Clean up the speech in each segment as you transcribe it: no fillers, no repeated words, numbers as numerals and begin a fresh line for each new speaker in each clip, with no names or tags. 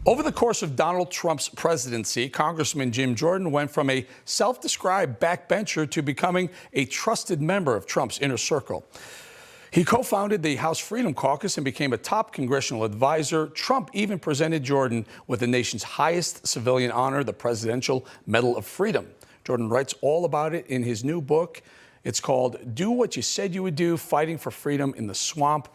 Over the course of Donald Trump's presidency, Congressman Jim Jordan went from a self-described backbencher to becoming a trusted member of Trump's inner circle. He co-founded the House Freedom Caucus and became a top congressional advisor. Trump even presented Jordan with the nation's highest civilian honor, the Presidential Medal of Freedom. Jordan writes all about it in his new book. It's called Do What You Said You Would Do, Fighting for Freedom in the Swamp,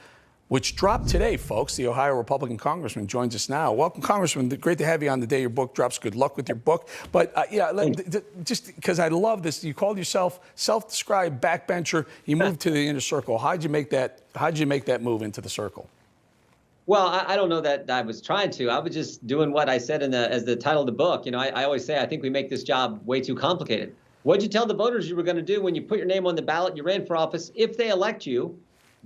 which dropped today, folks. The Ohio Republican congressman joins us now. Welcome, Congressman. Great to have you on the day your book drops. Good luck with your book. But just because I love this, you called yourself self-described backbencher. You moved to the inner circle. How'd you make that move into the circle?
Well, I don't know that I was trying to. I was just doing what I said as the title of the book. You know, I always say I think we make this job way too complicated. What'd you tell the voters you were going to do when you put your name on the ballot, you ran for office? If they elect you,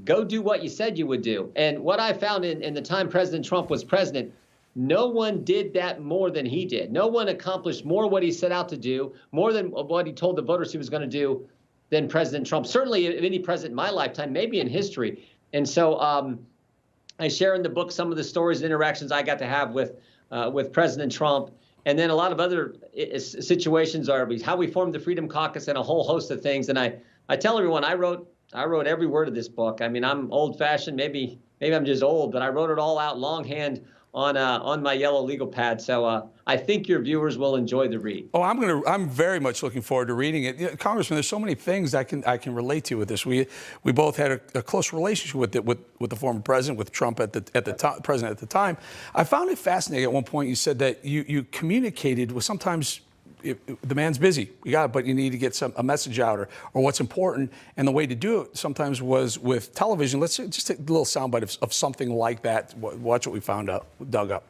go do what you said you would do. And what I found in the time President Trump was president, no one did that more than he did. No one accomplished more what he set out to do, more than what he told the voters he was going to do than President Trump. Certainly any president in my lifetime, maybe in history. And so I share in the book some of the stories and interactions I got to have with President Trump. And then a lot of other situations are how we formed the Freedom Caucus and a whole host of things. And I tell everyone I wrote every word of this book. I mean, I'm old-fashioned. Maybe I'm just old, but I wrote it all out longhand on my yellow legal pad. So I think your viewers will enjoy the read.
Oh, I'm very much looking forward to reading it. You know, Congressman, there's so many things I can relate to with this. We both had a close relationship with the former president, with Trump president at the time. I found it fascinating. At one point, you said that you communicated with sometimes. The man's busy, but you need to get a message out or what's important. And the way to do it sometimes was with television. Let's just take a little soundbite of something like that. Watch what we dug up.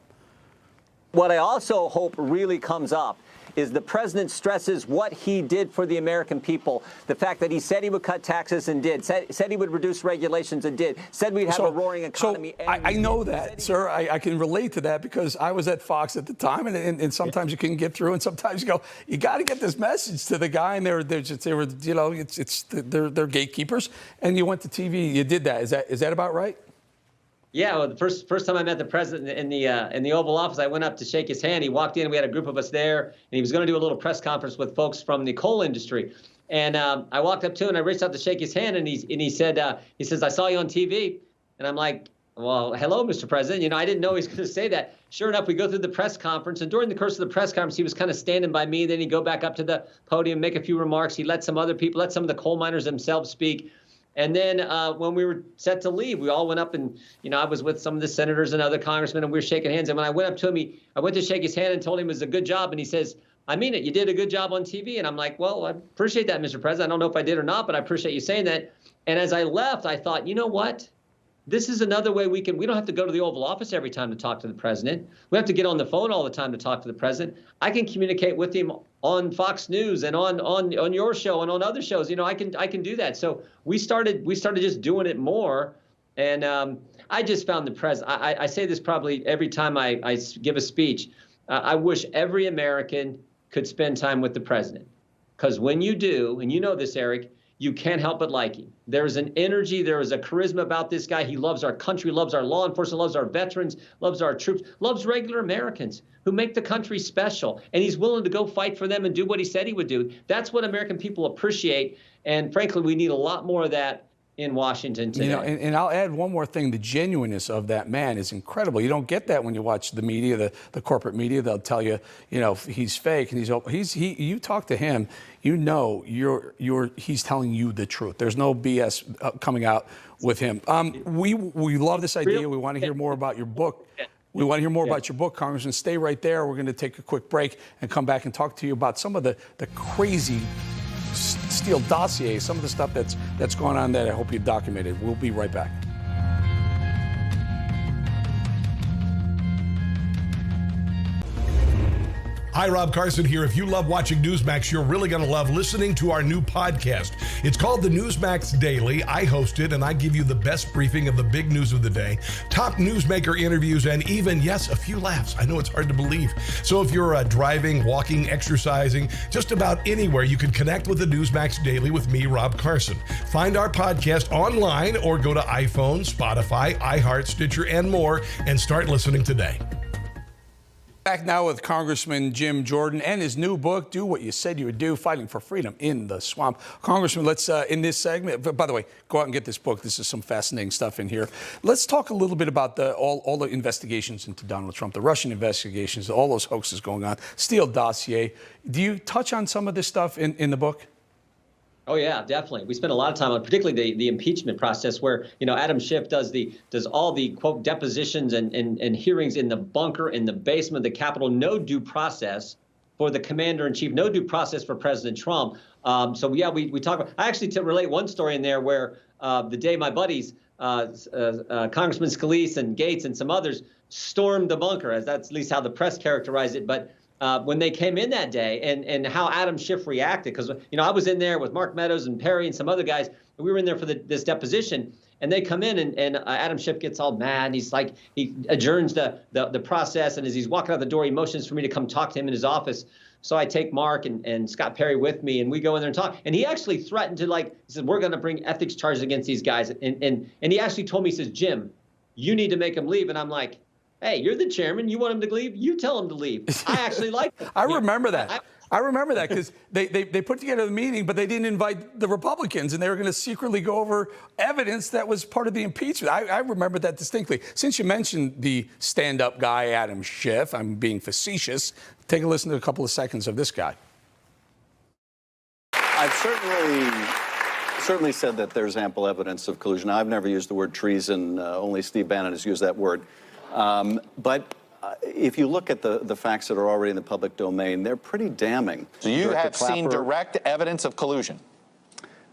What I also hope really comes up is the president stresses what he did for the American people. The fact that he said he would cut taxes and did, said he would reduce regulations and did, said we'd have a roaring economy.
So I know that, sir. I can relate to that because I was at Fox at the time, and sometimes you can get through, and sometimes you go, you got to get this message to the guy, and they're you know, they're gatekeepers, and you went to TV, you did that. Is that about right?
Yeah, well, the first time I met the president in the Oval Office, I went up to shake his hand. He walked in. We had a group of us there, and he was going to do a little press conference with folks from the coal industry. And I walked up to him, and I reached out to shake his hand, and he said, I saw you on TV. And I'm like, well, hello, Mr. President. You know, I didn't know he was going to say that. Sure enough, we go through the press conference, and during the course of the press conference, he was kind of standing by me. Then he'd go back up to the podium, make a few remarks. He let some of the coal miners themselves speak. And then when we were set to leave, we all went up and, you know, I was with some of the senators and other congressmen, and we were shaking hands. And when I went up to him, I went to shake his hand and told him it was a good job. And he says, I mean it. You did a good job on TV. And I'm like, well, I appreciate that, Mr. President. I don't know if I did or not, but I appreciate you saying that. And as I left, I thought, you know what? This is another way we don't have to go to the Oval Office every time to talk to the president. We have to get on the phone all the time to talk to the president. I can communicate with him on Fox News and on your show and on other shows. You know, I can do that. So we started just doing it more. And I just found the president. I say this probably every time I give a speech. I wish every American could spend time with the president, because when you do, and you know this, Eric, you can't help but like him. There's an energy, there is a charisma about this guy. He loves our country, loves our law enforcement, loves our veterans, loves our troops, loves regular Americans who make the country special. And he's willing to go fight for them and do what he said he would do. That's what American people appreciate. And frankly, we need a lot more of that in Washington today.
You know, and I'll add one more thing. The genuineness of that man is incredible. You don't get that when you watch the media, the corporate media. They'll tell you, you know, he's fake and you talk to him, you know, he's telling you the truth. There's no BS coming out with him. We love this idea. We want to hear more about your book. We want to hear more about your book, Congressman. Stay right there. We're going to take a quick break and come back and talk to you about some of the crazy Steele dossier, some of the stuff that's going on that I hope you documented. We'll be right back.
Hi, Rob Carson here. If you love watching Newsmax, you're really going to love listening to our new podcast. It's called the Newsmax Daily. I host it, and I give you the best briefing of the big news of the day, top newsmaker interviews, and even, yes, a few laughs. I know it's hard to believe. So if you're driving, walking, exercising, just about anywhere, you can connect with the Newsmax Daily with me, Rob Carson. Find our podcast online or go to iPhone, Spotify, iHeart, Stitcher, and more, and start listening today.
Back now with Congressman Jim Jordan and his new book, Do What You Said You Would Do, Fighting for Freedom in the Swamp. Congressman, let's, in this segment, by the way, go out and get this book. This is some fascinating stuff in here. Let's talk a little bit about all the investigations into Donald Trump, the Russian investigations, all those hoaxes going on, Steele dossier. Do you touch on some of this stuff in the book?
Oh yeah, definitely. We spent a lot of time on particularly the impeachment process, where Adam Schiff does all the quote depositions and hearings in the bunker, in the basement of the Capitol. No due process for the commander in chief. No due process for President Trump. So yeah, we talk about. I actually, to relate one story in there where the day my buddies, Congressman Scalise and Gates and some others, stormed the bunker, as that's at least how the press characterized it, but. When they came in that day and how Adam Schiff reacted, because I was in there with Mark Meadows and Perry and some other guys. We were in there for this deposition, and they come in and Adam Schiff gets all mad. And he's like, he adjourns the process, and as he's walking out the door, he motions for me to come talk to him in his office. So I take Mark and Scott Perry with me, and we go in there and talk. And he actually threatened to, he said, we're going to bring ethics charges against these guys. And he actually told me, he says, Jim, you need to make them leave. And I'm like, hey, you're the chairman. You want him to leave? You tell him to leave. I actually like it.
I remember that. I remember that because they put together the meeting, but they didn't invite the Republicans, and they were going to secretly go over evidence that was part of the impeachment. I remember that distinctly. Since you mentioned the stand-up guy, Adam Schiff, I'm being facetious. Take a listen to a couple of seconds of this guy.
I've certainly said that there's ample evidence of collusion. I've never used the word treason. Only Steve Bannon has used that word. But if you look at the facts that are already in the public domain, they're pretty damning.
So you have seen direct evidence of collusion?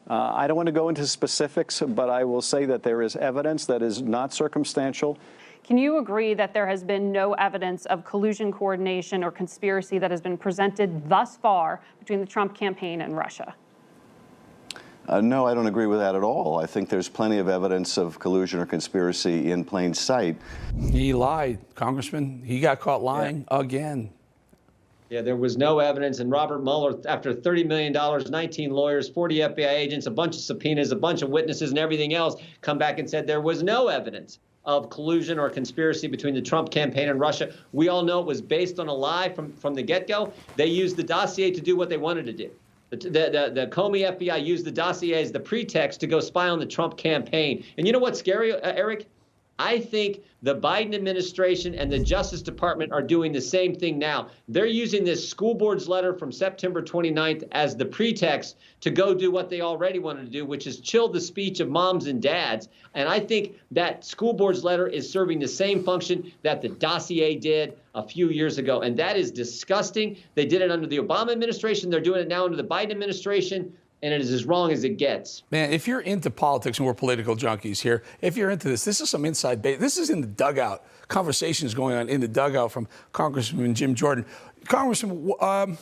I don't want to go into specifics, but I will say that there is evidence that is not circumstantial.
Can you agree that there has been no evidence of collusion, coordination, or conspiracy that has been presented thus far between the Trump campaign and Russia?
No, I don't agree with that at all. I think there's plenty of evidence of collusion or conspiracy in plain sight.
He lied, Congressman. He got caught lying again.
Yeah, there was no evidence. And Robert Mueller, after $30 million, 19 lawyers, 40 FBI agents, a bunch of subpoenas, a bunch of witnesses and everything else, come back and said there was no evidence of collusion or conspiracy between the Trump campaign and Russia. We all know it was based on a lie from the get-go. They used the dossier to do what they wanted to do. The Comey FBI used the dossier as the pretext to go spy on the Trump campaign. And you know what's scary, Eric? I think the Biden administration and the Justice Department are doing the same thing now. They're using this school board's letter from September 29th as the pretext to go do what they already wanted to do, which is chill the speech of moms and dads. And I think that school board's letter is serving the same function that the dossier did a few years ago. And that is disgusting. They did it under the Obama administration. They're doing it now under the Biden administration. And it is as wrong as it gets.
Man, if you're into politics, and we're political junkies here, if you're into this is some inside base. This is in the dugout. Conversations going on in the dugout from Congressman Jim Jordan. Congressman, how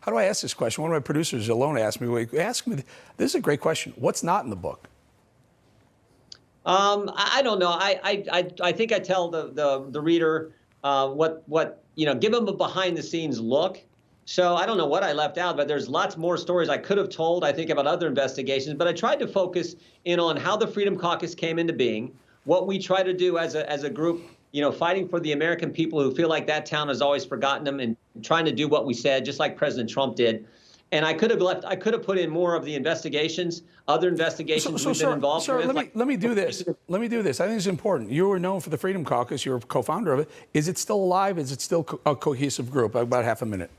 do I ask this question? One of my producers alone asked me, this is a great question. What's not in the book?
I don't know. I think I tell the reader what give them a behind the scenes look. So I don't know what I left out, but there's lots more stories I could have told, I think, about other investigations. But I tried to focus in on how the Freedom Caucus came into being, what we try to do as a group, fighting for the American people who feel like that town has always forgotten them, and trying to do what we said, just like President Trump did. And I could have put in more of the investigations, other investigations we've been involved with.
Let me do this. Let me do this. I think it's important. You were known for the Freedom Caucus. You're a co-founder of it. Is it still alive? Is it still a cohesive group? About half a minute.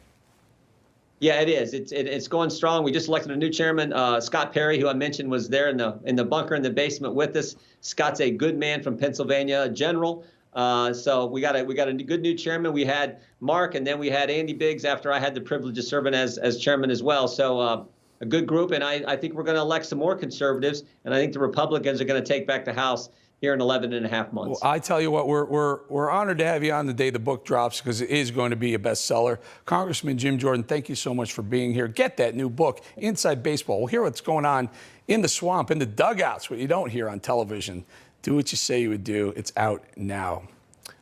Yeah, it is. It's going strong. We just elected a new chairman, Scott Perry, who I mentioned was there in the bunker in the basement with us. Scott's a good man from Pennsylvania, a general. So we got a good new chairman. We had Mark, and then we had Andy Biggs after I had the privilege of serving as chairman as well. So a good group, and I think we're going to elect some more conservatives, and I think the Republicans are going to take back the House here in 11 and a half months.
Well, I tell you what, we're honored to have you on the day the book drops, because it is going to be a bestseller. Congressman Jim Jordan, thank you so much for being here. Get that new book, Inside Baseball. We'll hear what's going on in the swamp, in the dugouts, what you don't hear on television. Do what you say you would do. It's out now.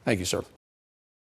Thank you, sir.